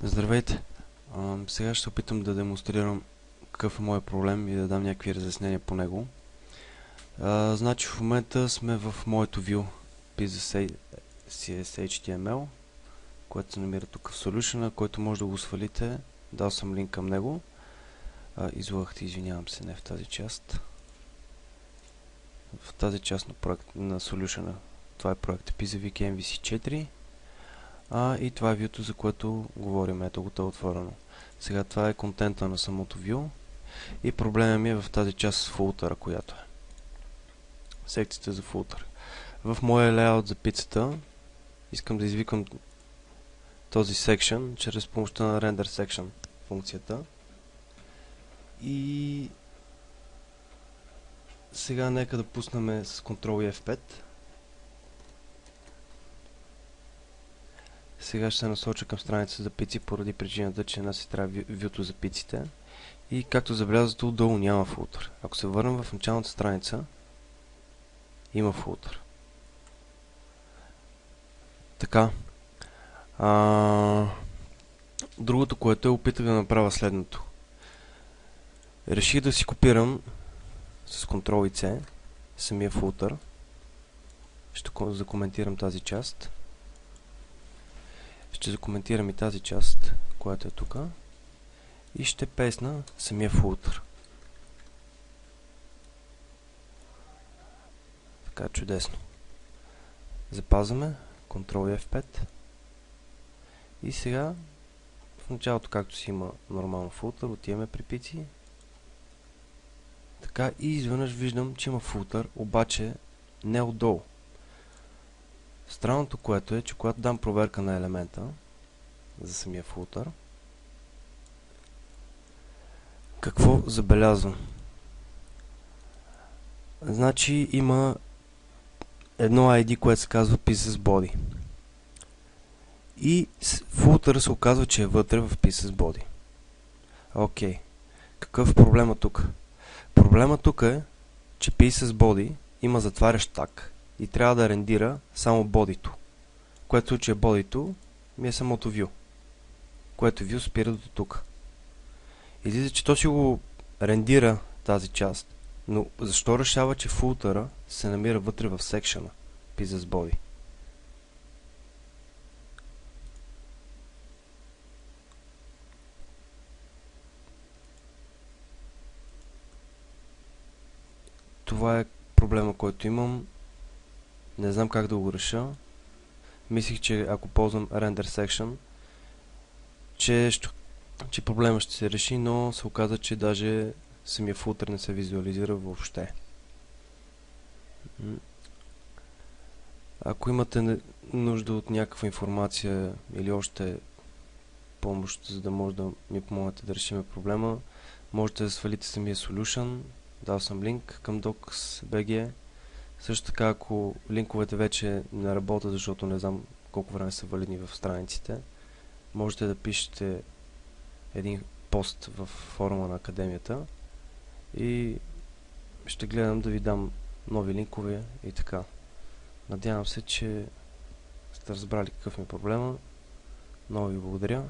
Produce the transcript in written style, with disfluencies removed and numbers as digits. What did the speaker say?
Здравейте! Сега ще се опитам да демонстрирам какъв е моят проблем и да дам някакви разяснения по него. Значи в момента сме в моето view PyXHTML, което се намира тук в Solution, който може да го свалите. Дал съм линк към него. Излагахте, извинявам се, не в тази част. В тази част на Solution. Това е проект PyZVK MVC4. И това е вюто, за което говорим. Ето го, то е отворено. Сега това е контента на самото view. И проблемът ми е в тази част с фултъра, която е. Секцията за фултър. В моя layout за пицата искам да извикам този section чрез помощта на render section функцията. И сега нека да пуснем с Ctrl F5. Сега ще се насоча към страница за пици, поради причината, че нас си трябва вюто за пиците. И както забелязвате, отдолу няма фултър. Ако се върнем в началната страница, има фултър. Така. Другото, което е, опитах да направя следното. Реших да си копирам с Ctrl и C самия фултър. Ще закоментирам тази част. Ще закоментирам и тази част, която е тук. И ще песна самия фултър. Така, чудесно. Запазваме. Ctrl F5. И сега, в началото, както си има нормално фултър, отиваме при пици. Така, и изведнъж виждам, че има фултър, обаче не отдолу. Странното, което е, че когато дам проверка на елемента за самия фултър, какво забелязвам? Значи има едно ID, което се казва PyXBody. И фултър се оказва, че е вътре в PyXBody. Окей. Какъв е проблема тук? Проблема тук е, че PyXBody има затварящ таг и трябва да рендира само бодито. Което в случай бодито ми е самото view. Което view спира до тук. Излиза, че то си го рендира тази част, но защо решава, че фултъра се намира вътре в секшена PyXBody? Това е проблема, който имам. Не знам как да го реша. Мислих, че ако ползвам render section, че проблема ще се реши, но се оказа, че даже самия фултър не се визуализира въобще. Ако имате нужда от някаква информация или още помощ, за да може да ми помогнете да решим проблема, можете да свалите самия solution. Дал съм линк към docs.bg. Също така, ако линковете вече не работят, защото не знам колко време са валидни в страниците, можете да пишете един пост в форума на академията и ще гледам да ви дам нови линкове и така. Надявам се, че сте разбрали какъв ми е проблема. Много ви благодаря.